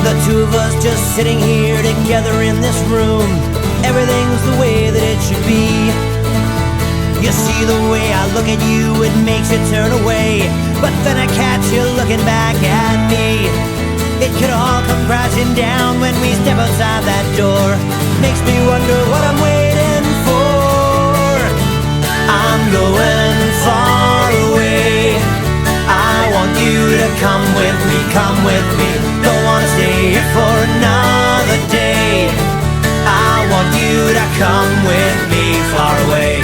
The two of us just sitting here together in this room. Everything's the way that it should be. You see the way I look at you, it makes you turn away. But then I catch you looking back at me. It could all come crashing down when we step outside that door. Makes me wonder what I'm waiting for. I'm going far away. I want you to come with me, come with me. Don't wanna stay here for another day. I want you to come with me far away.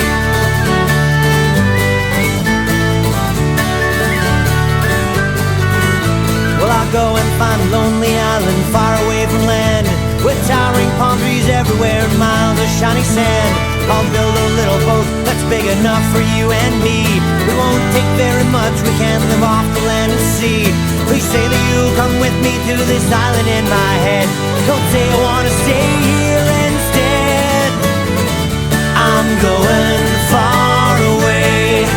Well, I'll go and find a lonely island far away from land, with towering palm trees everywhere and miles of shiny sand. I'll build a little boat that's big enough for you and me. We won't take very much, we can live off the land and sea. Please say that you'll come with me to this island in my head. Don't say I wanna stay here instead. I'm going far away.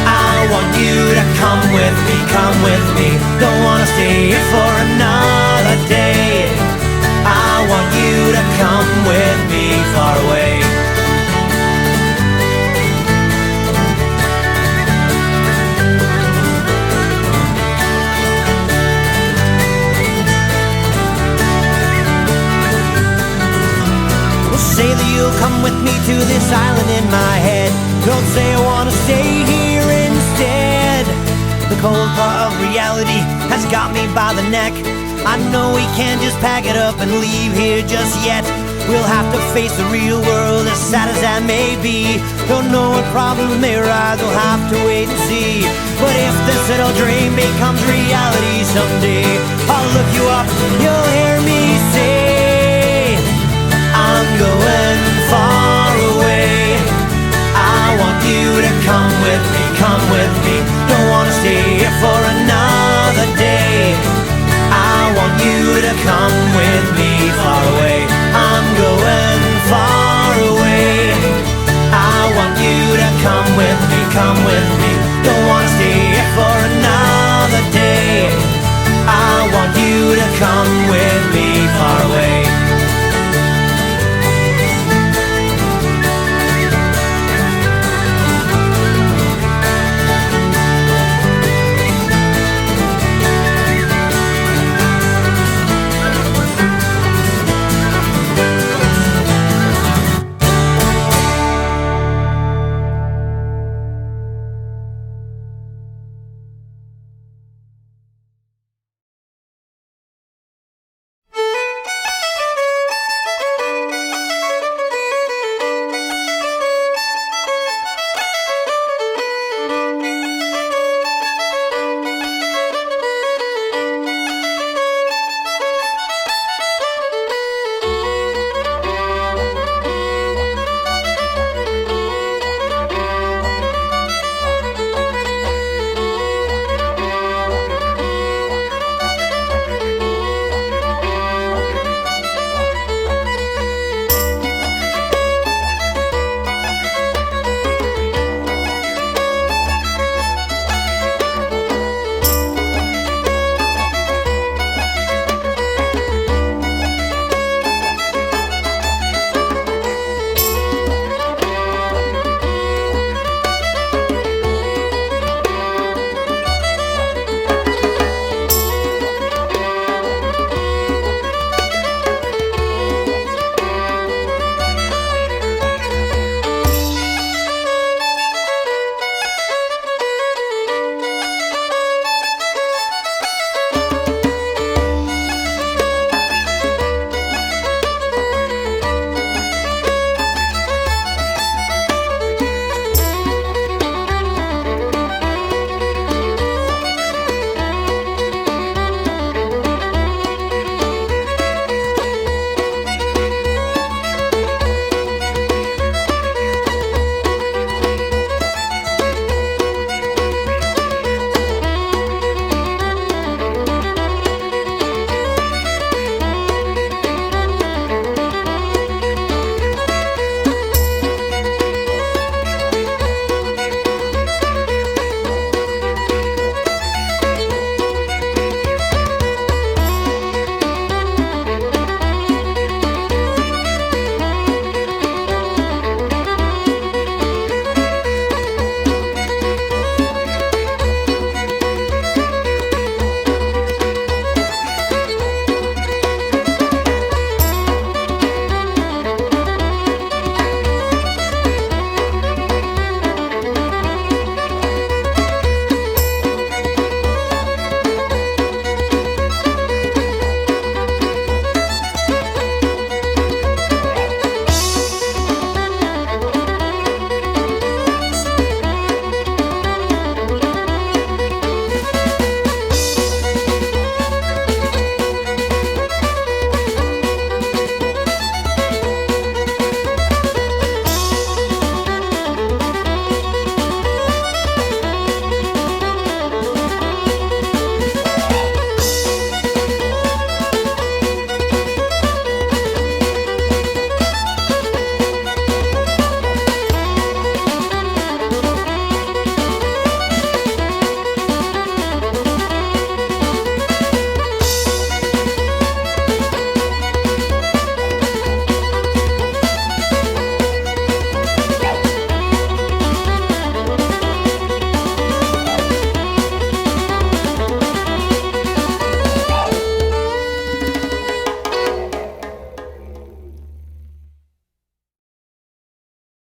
I want you to come with me, come with me. Don't wanna stay here for another day. I want you to come with me far away. Say that you'll come with me to this island in my head. Don't say I wanna stay here instead. The cold part of reality has got me by the neck. I know we can't just pack it up and leave here just yet. We'll have to face the real world, as sad as that may be. Don't know what problems may arise, we'll have to wait and see. But if this little dream becomes reality someday, I'll look you up, you'll hear me say, I'm going far away. I want you to come with me, come with me. Don't wanna stay here for another day. I want you to come with me far away. I'm going far away. I want you to come with me, come with me. Don't wanna stay here for another day. I want you to come with me.